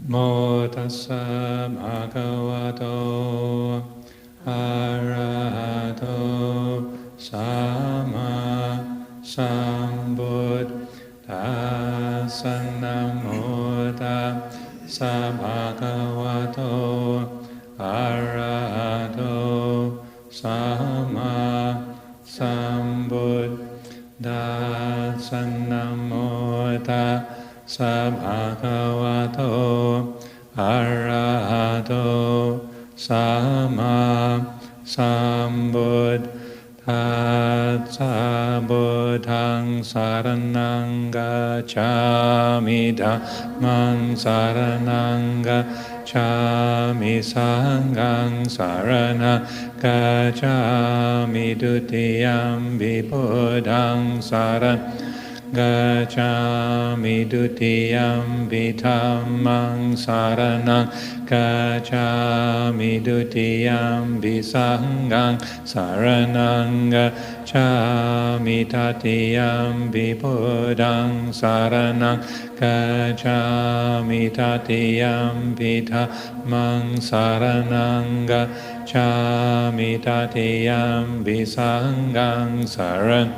Namo tassa bhagavato arahato sama sambuddhassa. Namo tassa bhagavato arahato sama sambuddhassa. Namo tassa bhagavato arahato sama sambuddhassa. Buddhaṃ saraṇaṃ gacchāmi, Dhammāṃ saraṇaṃ gacchāmi, Saṅghāṃ saraṇaṃ gacchāmi, Dutiyampi Buddhaṃ saraṇaṃ gacchāmi, Dutiyampi Dhammāṃ saraṇaṃ gacchāmi, Dutiyampi Saṅghāṃ saraṇaṃ gacchāmi, Tatiyampi Buddhaṃ saraṇaṃ gacchāmi, Tatiyampi Dhammāṃ saraṇaṃ gacchāmi, Tatiyampi Saṅghāṃ saraṇaṃ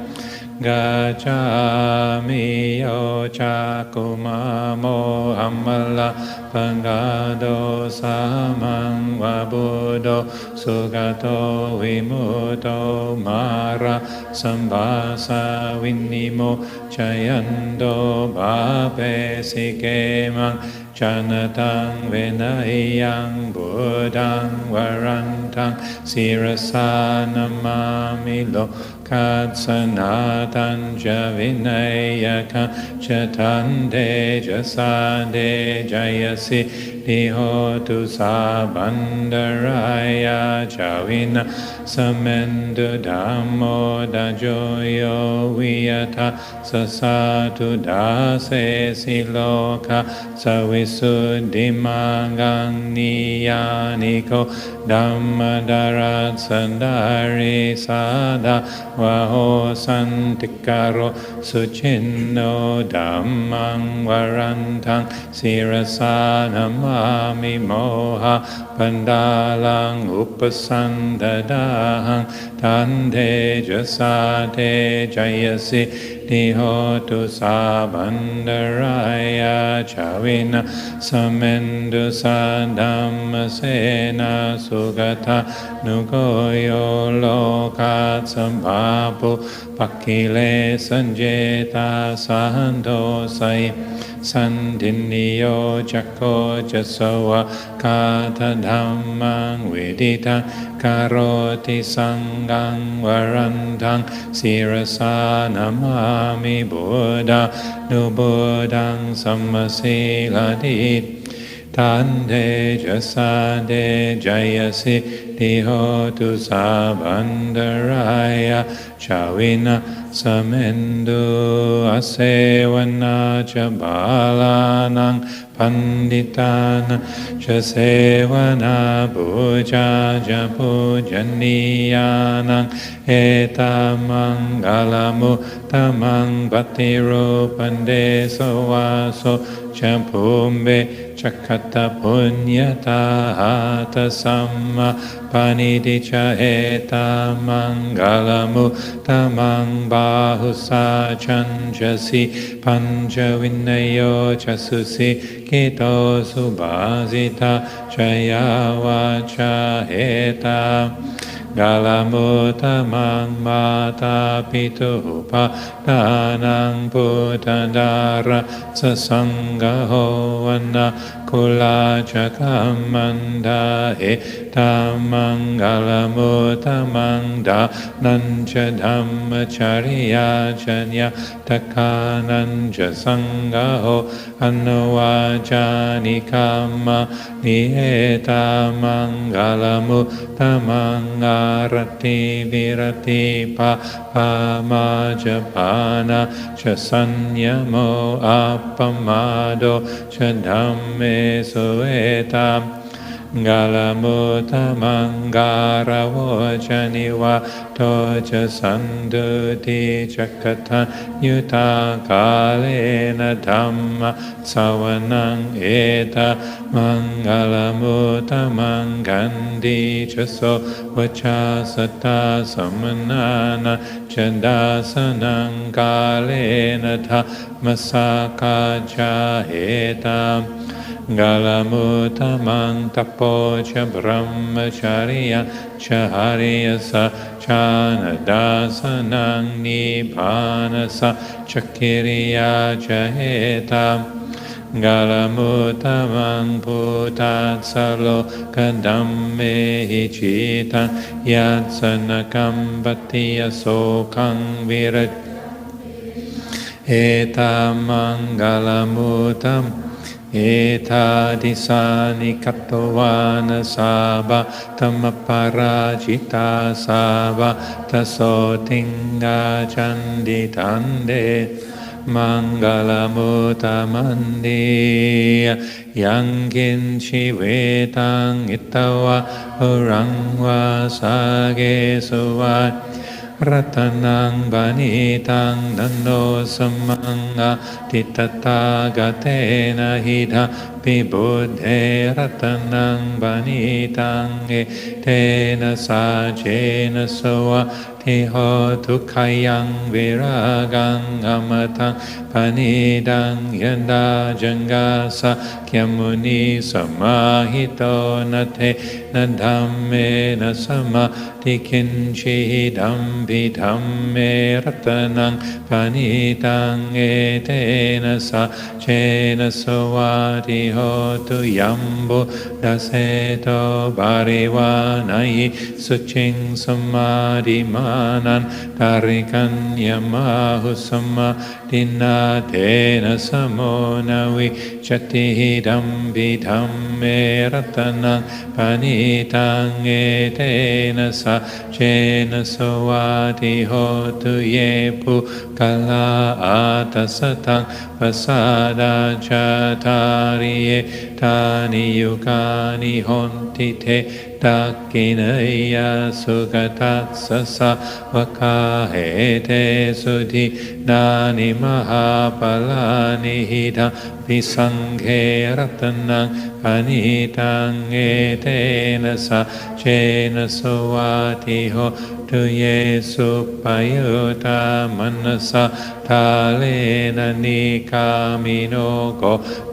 gacchāmi. Yoca kumamo amala pangado samang wabudo sugato vimuto mara sambasa vinimo chayando bhape sikemang Janatang venayang Buddhaṃ varantang sirasa namami lokat sanatan ja vinayaka chatande jasade jayasi nihotu sabandharaya javina samendu dhammo dajoyo viyata sasatu dase siloka Savisuddhimagang niyaniko Dhammadharat sandari sada Vaho santikaro suchinno Dhammang varantang sirasa namami moha pandalang upasandadahang tande jasate jayasi nihotu sabandharaya chavina samendu sadhammasena sugata nugoyo lokat sambhapu pakile sanjeta sandosai sandiniyo chakko jasawa kata dhammang vidita karoti sangang varantang sirasa namami buddha nubuddhaṃ sammasiladi tande jasade jayasi nihotu sabandharaya chavina samendu asevana ca balanang panditana ca sevana puja ja pujaniyanang etamangalamu tamang bhattirupande sawaso champumbe Chakata punyata hata samma paniti cha eta mangalamu tamang bahusa chanjasi panjavinayo chasusi kito subhasita chaya vacha eta Galamutamang mata pitupa danang putadara sasangaho vana kula chakamanda tamang galamutamang da nancha dhammacharya chanya takananja sangaho anuvajani kama nihetamang galamutamang arati virati pamajapana cha sanyamo appamado cha dhamme suetam กาลมุตมังการโวจนิวะโตจะสันตุติจักขันยุตากาเลนะธัมมะสวนังเอตมังกาลมุตมังกันติจะโสวชาสตาสมนานะจะดาสนังกาเลนะธัมมะสากาจาเหตามกาลมุตมังตโปชะบรมจาริยชะหาริยสะชานดาสนังนิพพานสะจักขิริยาจะเหตามกาลมุตมังพุทธัสสะโลกดัมเมหิจิตังยัสสนกัมปติยโสขังวิรตเอตามังกาลมุตตัมเอธาดิสานิคัตโตวานสาบะธัมมปาราจิตาสาบะทโสติงกาจันดิทันเดมังกาลมุตตมันดียังกินชีเวตังอิตวะอุรังวาสาเกสุวัตรัตนังบานิตังนันโนสมังอาทิตตากเตนะหิทาปิบุตเถรัตนังบานิตังเอเตนะสาเจนะสวะทิโหทุกขายังวิรากังอมตังปานิดังยันดาจังกาสะเขมุนีสมาหิโตนะเทนะธัมเมนะสมาธิคินชิดัมปิธัมเมรัตนังปานิตังเอเตนะสะเจนะสวะทิโหตุยัมบุดัสเสโตบาริวานัยสุจิงสมาดิมานันตาริกัญญมาหุสมาดินาเทนะสโมนาวิจติดัมปิธัมเมรัตนังปานิตังเอเตนะสะเจนะสวะทิโหตุเยปุกะลาอาตัสตังปัสสาดาจาตาริเยทานิยุกานิหนติเทตักกินยาสุกตัสสะสะวะคาเหเตสุธินานิมหาปลานิหิทาปิสังเขรัตนังปานิตังเอเตนะสะเจนะสวะทิโหตุเยสุปโยตามนัสสะทาเลนะนิกามิโนโก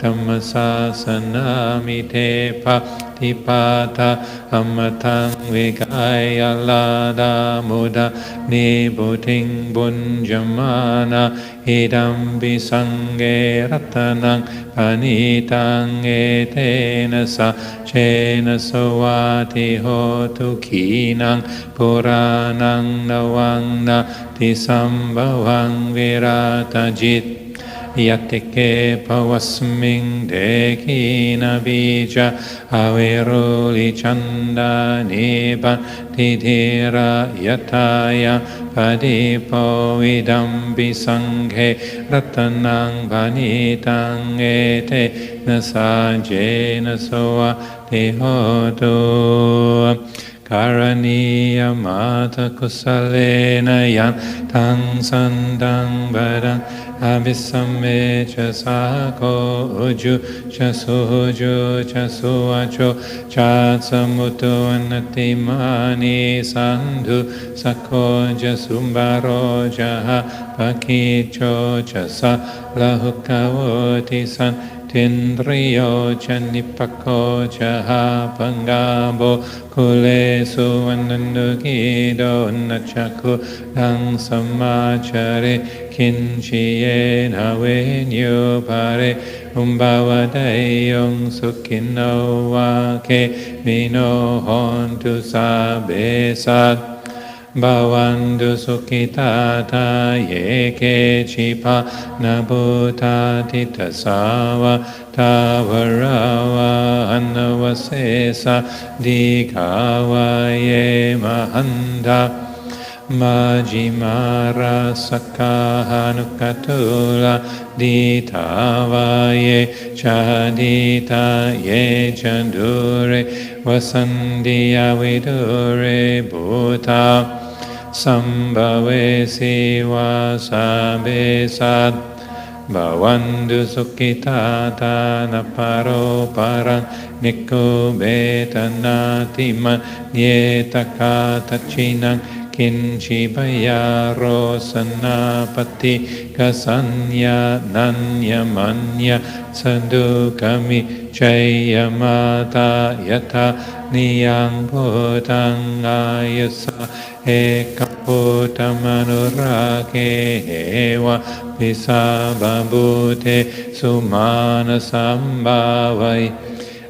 ธัมมสาสนามิเทภะทิปาทะอมทังวิกายลาดามุดานิบุติงบุญจมานะอิดัมปิสังเกรัตนังปานิตังเอเตนะสะเชนะสวะทิโหตุขีนังปุรานังนวังนาติสัมภวังวิราตจิตยติเกภวัสมิงเดกีนาบิจาอเวโรลิจันดานิปันติธิระยทายาปฏิปวิดัมปิสังเขรัตนังปานิตังเอเตนะสาเจนะสวะทิโหตุการณียมาตกุสเลนะยันทังสันตังบารังอภิสัมเมจะสาโกอุจุจะสุจุจะสุวัจโจจะสมุตุนติมานิสันธุสักโคจะสุบาโรจะหะปะคิโจจะสะละหุกาวติสันทินริโยจันิปโกจะหาปังกาโบคุเลสุวรรณุกิโดนัจคุดังสมาจาริคินชิเยนะเวญโยภาเรอุมบาวะไดยงสุขินโนวาเคมิโนหอนตุสาเบสัตบาวันดุสุขิตาทาเยเกชิภานาบุตาทิตสาวะทาวราวะอันวเสสะดีขาวะเยมหันทา Majimara Sakahanukatula Ditavaye Chadita Ye Chandure Vasandiya Vidure Bhuta Sambhave Siva Sabe Sad Bhavandu Sukhitata Naparo Parang Nikko Betanatiman Yetakata Chinang Kinchi Bayaro Sanapati Kasanya Nanya Manya Sadukami Chayamata Yata Niyang Bhutang Ayasa Ekapotamanurake Hewa Visabhabhute Sumana Sambhavai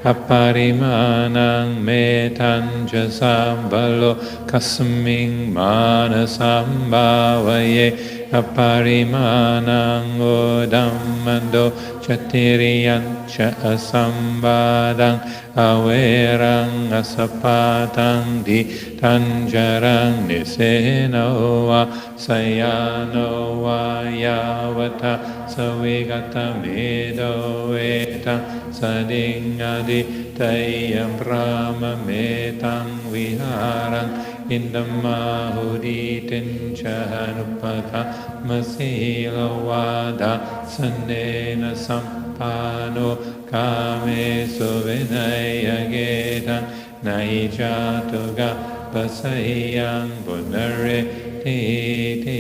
Aparimanang metanja sambalo kasming manasambhavaye aparimanang odamando chatiriyancha asambadang averang asapatang di tanjarang nisenowa sayanowa yavata savigata medo etang sadingadi tayam brahma metang viharang indamahuditin chanupaka masilawada sanena sampano kame suvinayagedang naijatuga pasayang bunare titi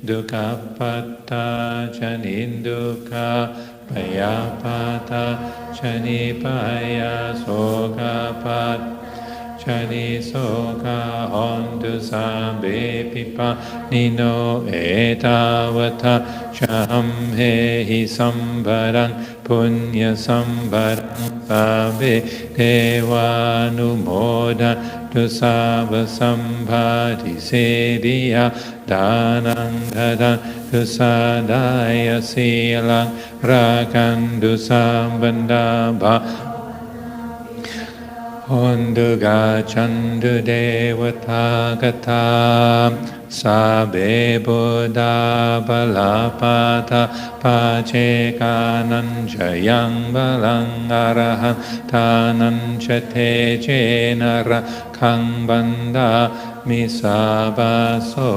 dukkapata chaninduka payapata chanipaya sokapat chani soka hontu sambe pipa nino etavata chamhehi sambarang punya sambarang sabe devanumodana tusava sambhati sediya danang dadan tusadaya silang rakandu sambandabha Honduga chandu devata gata sabe buddha balapata pacekanam jayang balang arahan tanam chate jenara kang banda misabaso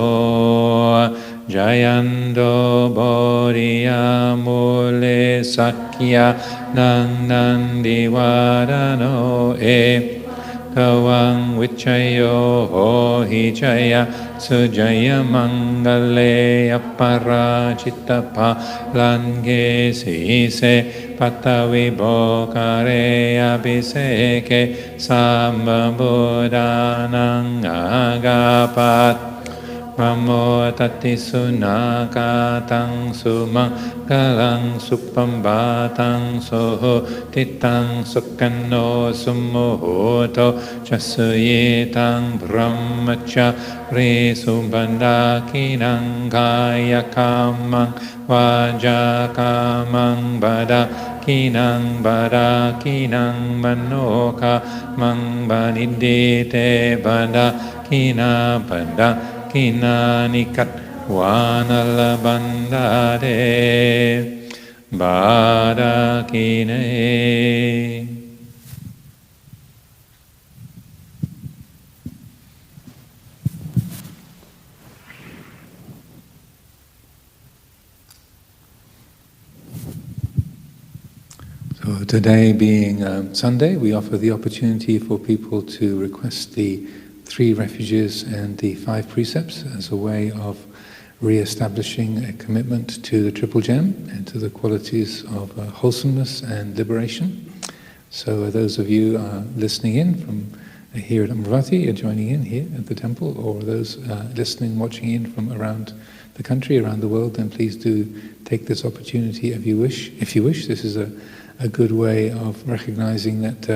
Jayando Bodhiya Mule Sakya Nang Nandiwadano Kawang Vichayo Hohi Jaya Sujaya Mangale Aparajitapa Lange Sise Patavi Bokare Abhiseke Samba Buddhanang Agapat Namo tati sunakatang sumangkalang supambatang soho titang sukano sumuhoto jasuyitang brahmacari subhandakinang kaya kamang vajakamang badakinang badakinang manoka mang banidite badakina badak Kinanikat wanala bandade badakine. So today being Sunday, we offer the opportunity for people to request the 3 refuges and the 5 precepts as a way of re-establishing a commitment to the Triple Gem and to the qualities of wholesomeness and liberation. So those of you listening in from here at Amaravati are joining in here at the temple, or those listening, watching in from around the country, around the world, then please do take this opportunity if you wish. This is a good way of recognizing that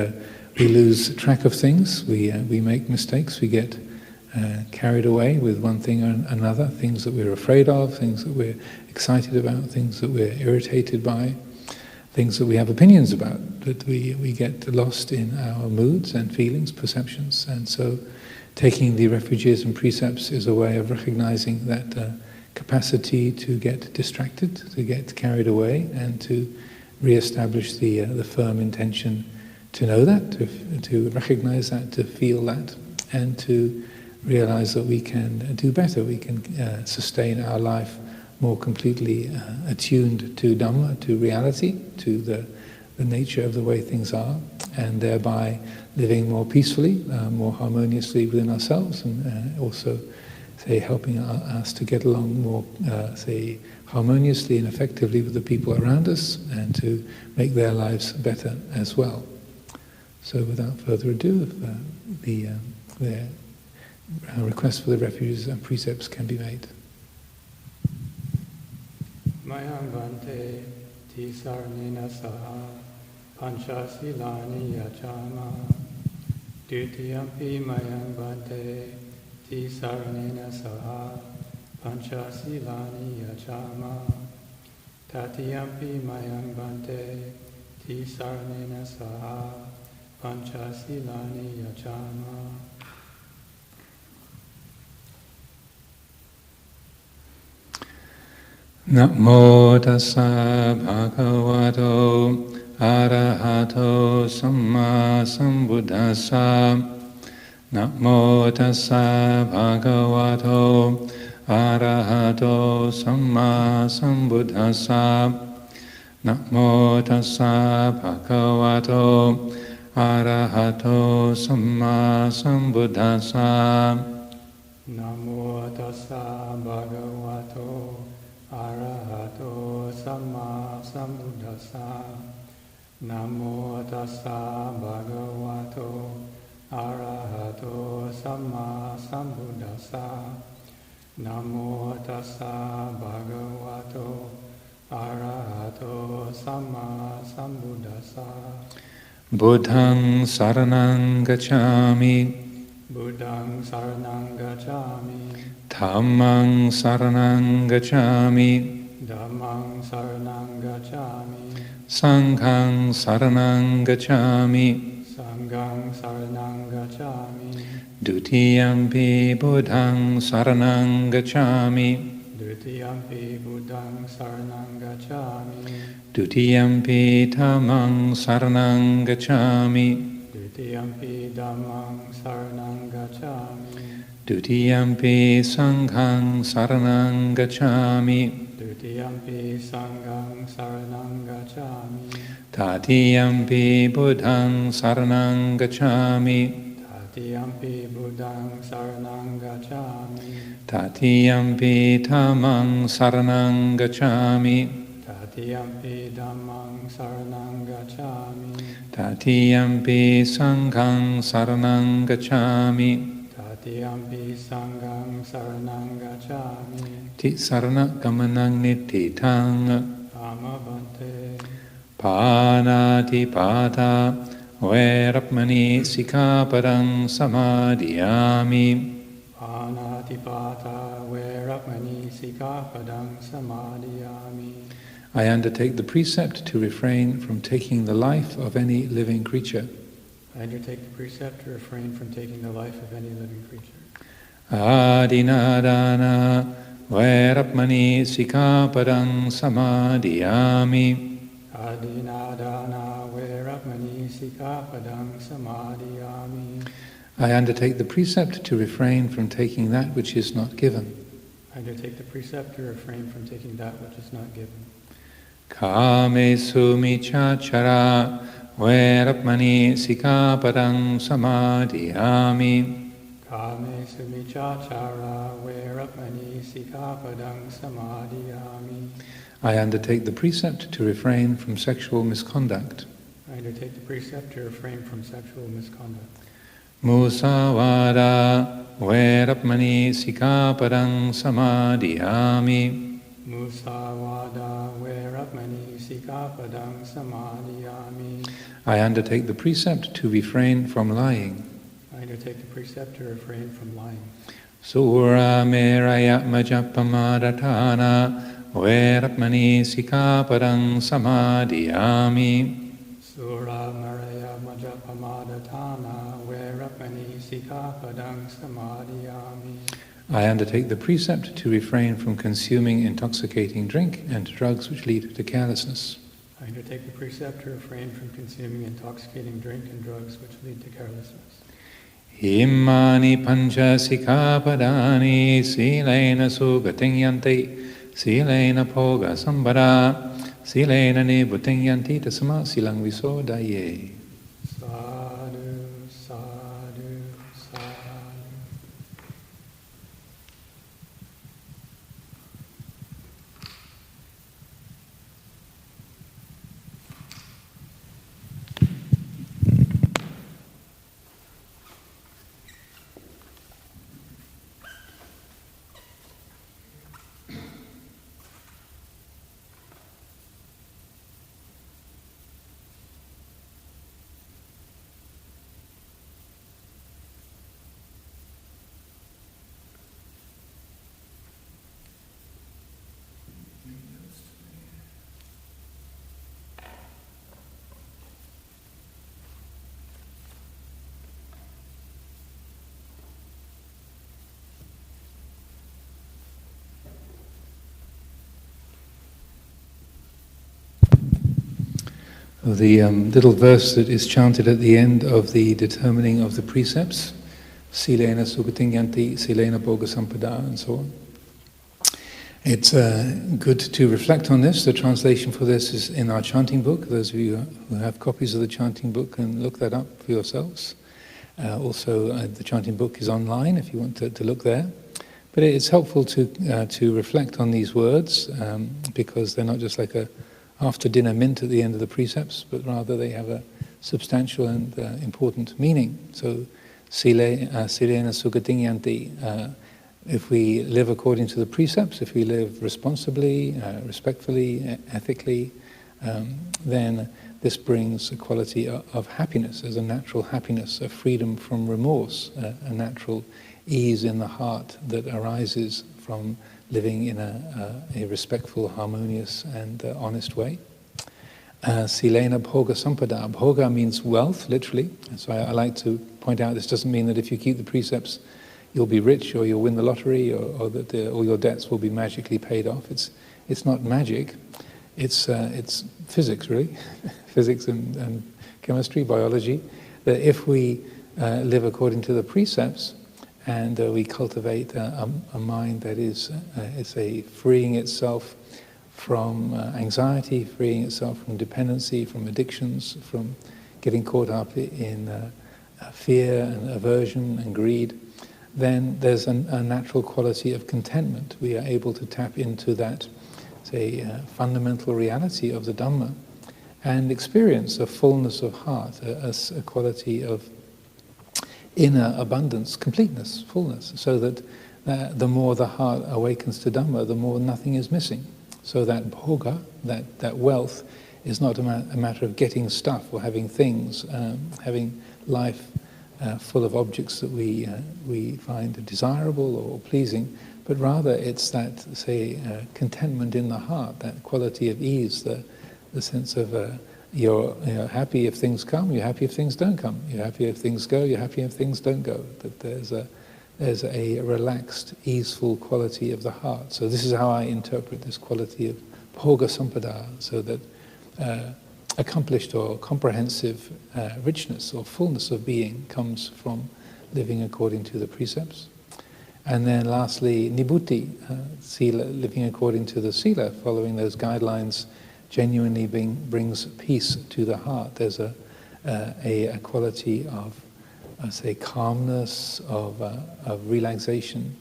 we lose track of things, we make mistakes, we get carried away with one thing or another, things that we're afraid of, things that we're excited about, things that we're irritated by, things that we have opinions about, that we get lost in our moods and feelings, perceptions. And so taking the refuges and precepts is a way of recognizing that capacity to get distracted, to get carried away, and to re-establish the firm intention to know that, to recognize that, to feel that, and to realize that we can do better. We can sustain our life more completely attuned to Dhamma, to reality, to the nature of the way things are, and thereby living more peacefully, more harmoniously within ourselves, and also, say, helping us to get along more, say, harmoniously and effectively with the people around us, and to make their lives better as well. So without further ado, the request for the refuges and precepts can be made. Mayam Bhante Tisarnena Saha Pancha Silani Yachama Dutiyampi Mayam Bhante Tisarnena Saha Pancha Silani Yachama Tatiyampi Mayam Bhante Tisarnena Saha Pancha Silani Yachama. Namo tassa bhagavato arahato samma sambuddhassa. Namo tassa bhagavato arahato samma sambuddhassa. Namo tassa bhagavato arahato samma sambuddhassa. Namo tassa bhagavato Arahato Samma Sambuddhassa. Namo tassa bhagavato Arahato Samma Sambuddhassa. Namo tassa bhagavato Arahato Samma Sambuddhassa. Buddhang saranang gacchami. Buddhang saranang gacchami. Dhammang saranang gacchami. Dhammang saranang gacchami. Sanghang saranang gacchami. Sanghang saranang gacchami. Dutiyampi buddhang saranang gacchami. Dutiyampi buddhang saranang gacchami. Dutiyampi dhammang saranang gacchami. Dutiyampi dhammang saranang gacchami. Dutiyampi sanghang saranang gacchami. Dutiyampi sanghang saranang gacchami. Tatiyampi buddhang saranang gacchami. Tatiyampi buddhang saranang gacchami. Tatiyampi dhammang saranang gacchami. Tatiyampi dhammang saranang gacchami. Tatiyampi sanghang saranang gacchami. Tatiyampi sanghang saranang gacchami. Ti sarana gamanang nittitang. Amabhante. Panati pata verapmani sikapadang samadhiyami. Panatipata verapmani sikapadang samadhiyami. I undertake the precept to refrain from taking the life of any living creature. I undertake the precept to refrain from taking the life of any living creature. Adinadana verapmani sikapadang samadhiyami. Adinadana verapmani sikapadang samadhiyami. I undertake the precept to refrain from taking that which is not given. I undertake the precept to refrain from taking that which is not given. Kamesu michachara verapmani sikapadang samadhiyami. Kame sumichachara verapmani sikapadang samadhiyami. I undertake the precept to refrain from sexual misconduct. I undertake the precept to refrain from sexual misconduct. Musavada verapmani sikapadang samadhiyami. Musavada verapmani sikapadang samadhiyami. I undertake the precept to refrain from lying. I undertake the precept to refrain from lying. Sura meraya majappamadatana verapmani sikapadang samadhiyami. Sura maraya majappamadatana verapmani sikkhapadang samadhiyami. I undertake the precept to refrain from consuming intoxicating drink and drugs which lead to carelessness. I undertake the precept to refrain from consuming intoxicating drink and drugs which lead to carelessness. Imani pancha sikkhapadani silena sugating yanti silena bhoga sambara silena nibuting yanti tasma silang visodaye. Sadhu, sadhu, sadhu. The little verse that is chanted at the end of the determining of the precepts, silena sugating yanti, silena bhoga sampada, and so on. It's good to reflect on this. The translation for this is in our chanting book. Those of you who have copies of the chanting book can look that up for yourselves. Also, the chanting book is online if you want to look there. But it's helpful to reflect on these words because they're not just like a after dinner mint at the end of the precepts, but rather they have a substantial and important meaning. So, silena sugating yanti. If we live according to the precepts, if we live responsibly, respectfully, ethically, then this brings a quality of happiness, as a natural happiness, a freedom from remorse, a natural ease in the heart that arises from living in a respectful, harmonious, and honest way. Silena bhoga sampada. Bhoga means wealth, literally. And so I like to point out this doesn't mean that if you keep the precepts, you'll be rich, or you'll win the lottery, or that all your debts will be magically paid off. It's not magic. It's physics, really, physics and chemistry, biology. That if we live according to the precepts, and we cultivate a mind that is freeing itself from anxiety, freeing itself from dependency, from addictions, from getting caught up in fear and aversion and greed, then there's a natural quality of contentment. We are able to tap into that, say, fundamental reality of the Dhamma and experience a fullness of heart, a quality of inner abundance, completeness, fullness, so that the more the heart awakens to Dhamma, the more nothing is missing. So that bhoga, that wealth, is not a matter of getting stuff or having things, having life full of objects that we find desirable or pleasing, but rather it's that, say, contentment in the heart, that quality of ease, the sense of you're happy if things come, you're happy if things don't come. You're happy if things go, you're happy if things don't go. That there's a relaxed, easeful quality of the heart. So this is how I interpret this quality of bhoga sampada, so that accomplished or comprehensive richness or fullness of being comes from living according to the precepts. And then lastly, nibbuti, sila, living according to the sila, following those guidelines, genuinely brings peace to the heart. There's a quality of, say, calmness, of relaxation,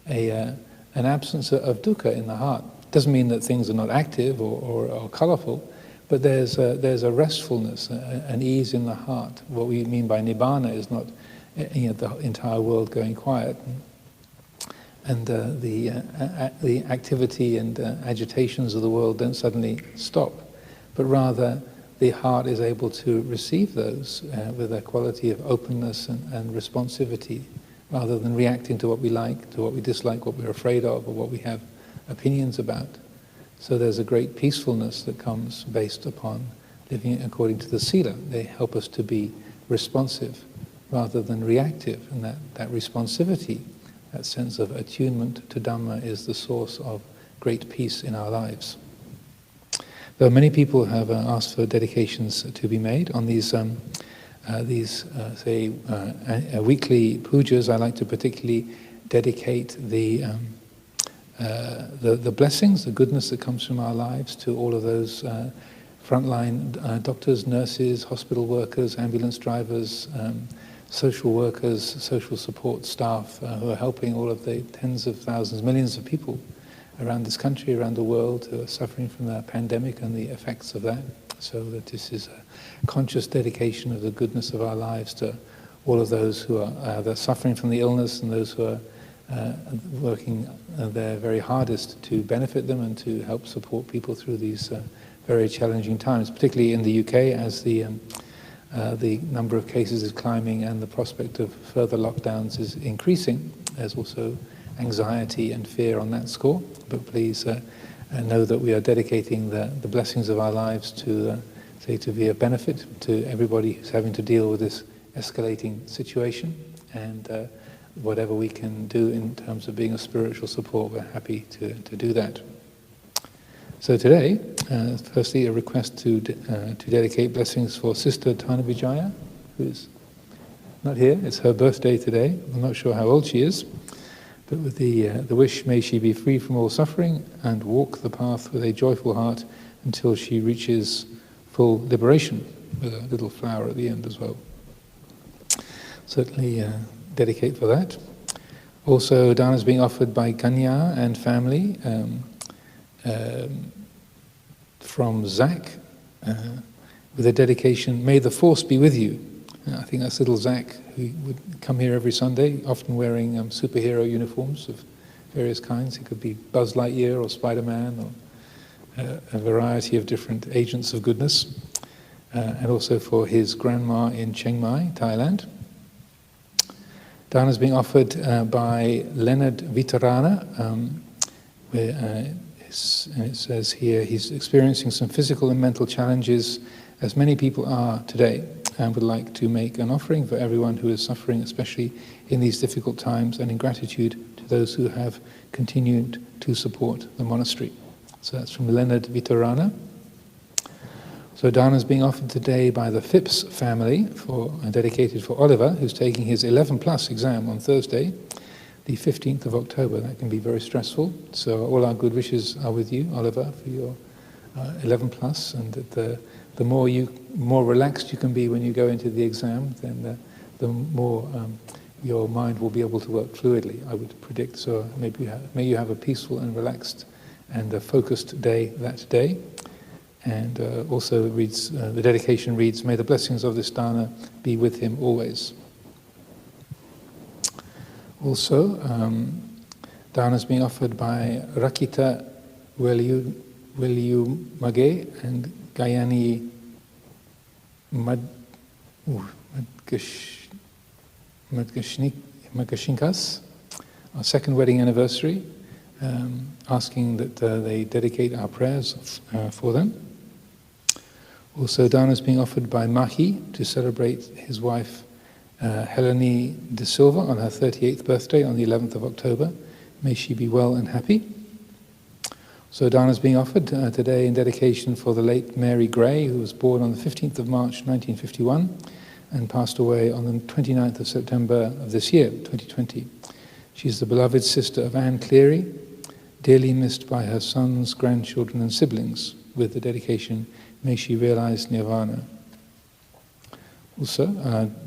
an absence of dukkha in the heart. Doesn't mean that things are not active or colourful, but there's a restfulness, an ease in the heart. What we mean by nibbana is not the entire world going quiet, and the activity and agitations of the world don't suddenly stop, but rather the heart is able to receive those with a quality of openness and responsivity, rather than reacting to what we like, to what we dislike, what we're afraid of, or what we have opinions about. So there's a great peacefulness that comes based upon living according to the sila. They help us to be responsive rather than reactive, and that responsivity, that sense of attunement to Dhamma is the source of great peace in our lives. Though many people have asked for dedications to be made on these weekly pujas, I like to particularly dedicate the blessings, the goodness that comes from our lives to all of those frontline doctors, nurses, hospital workers, ambulance drivers, social workers, social support staff who are helping all of the tens of thousands, millions of people around this country, around the world, who are suffering from the pandemic and the effects of that. So that this is a conscious dedication of the goodness of our lives to all of those who are suffering from the illness and those who are working their very hardest to benefit them and to help support people through these very challenging times, particularly in the UK as the number of cases is climbing and the prospect of further lockdowns is increasing. There's also anxiety and fear on that score, but please know that we are dedicating the blessings of our lives to be a benefit to everybody who's having to deal with this escalating situation, and whatever we can do in terms of being a spiritual support, we're happy to do that. So today, firstly, a request to dedicate blessings for Sister Tana Vijaya, who's not here. It's her birthday today. I'm not sure how old she is, but with the wish, may she be free from all suffering and walk the path with a joyful heart until she reaches full liberation, with a little flower at the end as well. Certainly dedicate for that. Also, dana is being offered by Kanya and family from Zach with a dedication, may the force be with you. I think that's little Zach, who would come here every Sunday, often wearing superhero uniforms of various kinds. It could be Buzz Lightyear or Spider-Man or a variety of different agents of goodness. And also for his grandma in Chiang Mai, Thailand. Dana is being offered by Leonard Vitarana, and it says here he's experiencing some physical and mental challenges, as many people are today, and would like to make an offering for everyone who is suffering, especially in these difficult times, and in gratitude to those who have continued to support the monastery. So that's from Leonard Vitarana. So dana is being offered today by the Phipps family, dedicated for Oliver, who's taking his 11 plus exam on Thursday, the 15th of October. That can be very stressful. So all our good wishes are with you, Oliver, for your 11 plus, and that the more relaxed you can be when you go into the exam, then the more your mind will be able to work fluidly, I would predict. So may you have a peaceful and relaxed and a focused day that day. And also reads, the dedication reads, may the blessings of this dana be with him always. Also, dana is being offered by Rakita Weliu Mage and Gayani Magashinkas, our second wedding anniversary, asking that they dedicate our prayers for them. Also, dana is being offered by Mahi to celebrate his wife Helene de Silva on her 38th birthday on the 11th of October. May she be well and happy. So dana is being offered today in dedication for the late Mary Gray, who was born on the 15th of March 1951 and passed away on the 29th of September of this year, 2020. She is the beloved sister of Anne Cleary, dearly missed by her sons, grandchildren and siblings, with the dedication, may she realize nirvana. Also,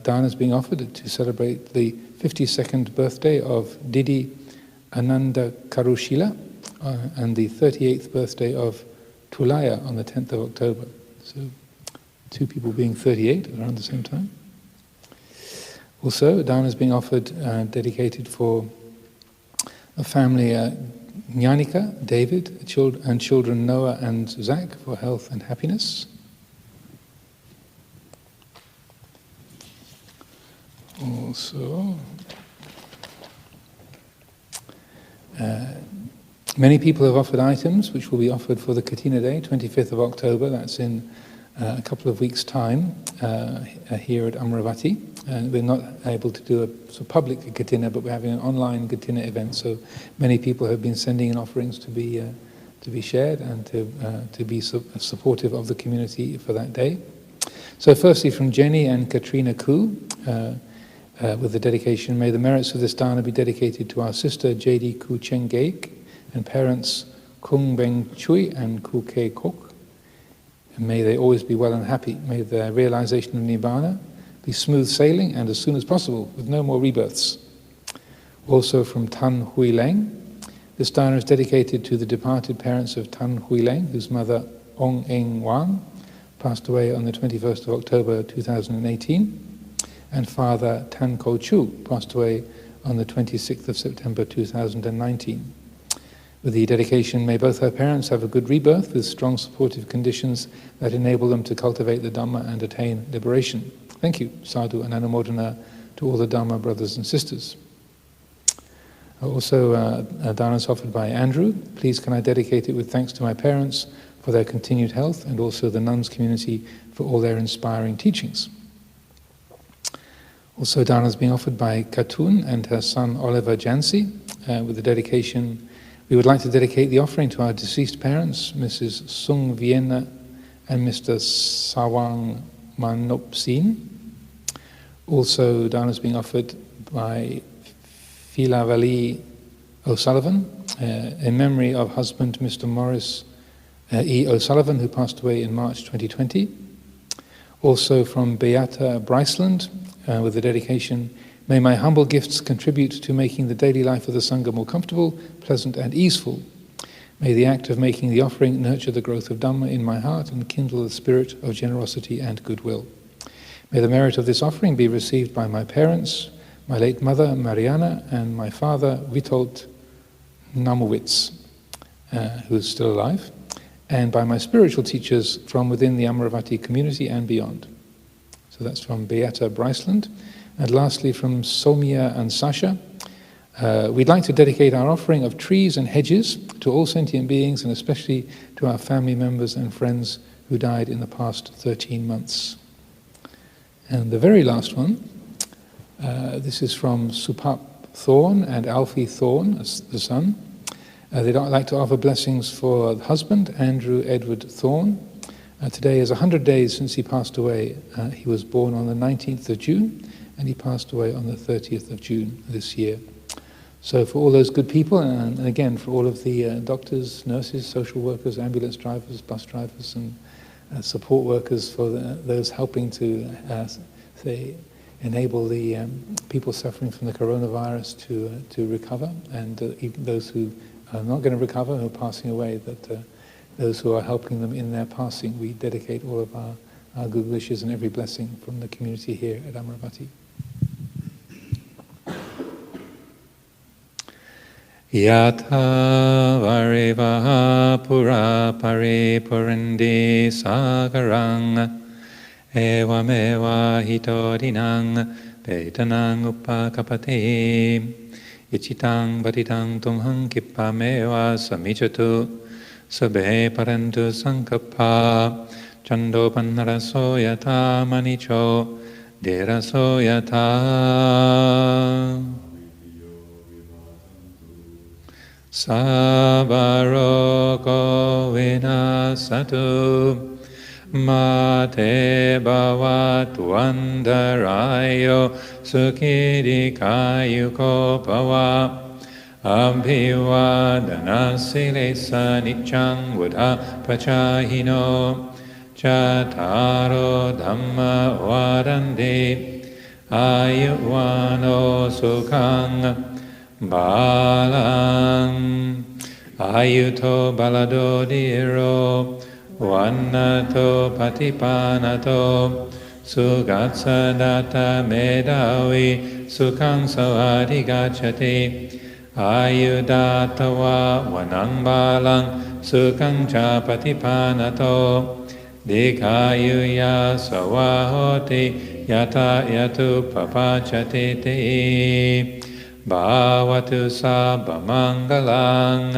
dana is being offered to celebrate the 52nd birthday of Didi Ananda Karushila and the 38th birthday of Tulaya on the 10th of October. So, two people being 38 around the same time. Also, dana is being offered, dedicated for a family, Jnanika, David, and children Noah and Zach for health and happiness. Also, many people have offered items which will be offered for the Katina Day, 25th of October. That's in a couple of weeks' time here at Amaravati. We're not able to do a sort of public Katina, but we're having an online Katina event. So many people have been sending in offerings to be shared and to be supportive of the community for that day. So firstly, from Jenny and Katrina Koo, with the dedication, may the merits of this dana be dedicated to our sister J.D. Koo Cheng Geik and parents Kung Beng Chui and Koo Ke Kok. And may they always be well and happy. May their realization of Nibbana be smooth sailing and as soon as possible, with no more rebirths. Also from Tan Hui Leng, this dana is dedicated to the departed parents of Tan Hui Leng, whose mother Ong Eng Wang passed away on the 21st of October 2018, and father Tan Ko Chu passed away on the 26th of September 2019. With the dedication, may both her parents have a good rebirth with strong supportive conditions that enable them to cultivate the Dhamma and attain liberation. Thank you, Sadhu and Anumodhana to all the Dhamma brothers and sisters. Also, danas offered by Andrew. Please can I dedicate it with thanks to my parents for their continued health and also the nuns community for all their inspiring teachings. Also, danas being offered by Katun and her son Oliver Jansi with the dedication. We would like to dedicate the offering to our deceased parents, Mrs. Sung Vienna and Mr. Sawang Manopsin. Also, danas being offered by Philavali O'Sullivan in memory of husband Mr. Morris E. O'Sullivan, who passed away in March 2020. Also from Beata Bryceland with the dedication, may my humble gifts contribute to making the daily life of the Sangha more comfortable, pleasant and easeful. May the act of making the offering nurture the growth of Dhamma in my heart and kindle the spirit of generosity and goodwill. May the merit of this offering be received by my parents, my late mother Mariana, and my father Witold Namowitz, who is still alive, and by my spiritual teachers from within the Amaravati community and beyond. So that's from Beata Bryceland. And lastly, from Somia and Sasha, we'd like to dedicate our offering of trees and hedges to all sentient beings, and especially to our family members and friends who died in the past 13 months. And the very last one, this is from Supap Thorne and Alfie Thorne, the son. They'd like to offer blessings for the husband, Andrew Edward Thorne. Today is 100 days since he passed away. He was born on the 19th of June, and he passed away on the 30th of June this year. So for all those good people, and again for all of the doctors, nurses, social workers, ambulance drivers, bus drivers, and support workers, for those helping to enable the people suffering from the coronavirus to recover, and even those who are not going to recover, who are passing away, that those who are helping them in their passing, we dedicate all of our good wishes and every blessing from the community here at Amaravati. Yatha varivaha pura paripurandi sagarang evameva hitodinang petanang upakapate ichitang baditang tumhang kippameva samichatu sabhe parantu sankappa chando pannaraso yata manicho deraso yata sabaroko vinasatu mate bhavatu andarayo sukhidikayuko bhava abhivadana silesa niccang buddha pachahino chataro dhamma varande ayuvano sukhang balang ayuto balado diro vannato patipanato sugatsadata medavi sukhang savadi gacchati ayudatawa vanang balang sukhang cha patipanato dikayuya savahoti yata yatu papachati te bhavatu sabba mangalang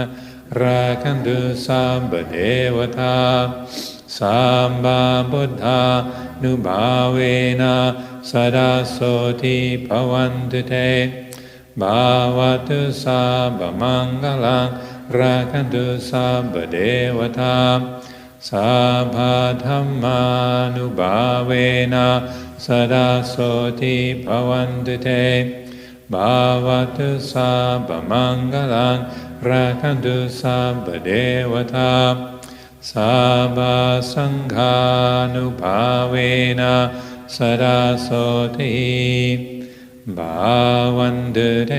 rakantu sabba devata Sambha Buddha Nubhavena Sadasoti Bhavantute Bhavatu Sabha Mangalang Rakantu Sabha Devata Sabha Dhamma Nubhavena Sadasoti Bhavantute Bhavatu Sabha Mangalang Rakantu Sabha Devata Sabha Sanghanubhavena Sarasoti Bhavandute.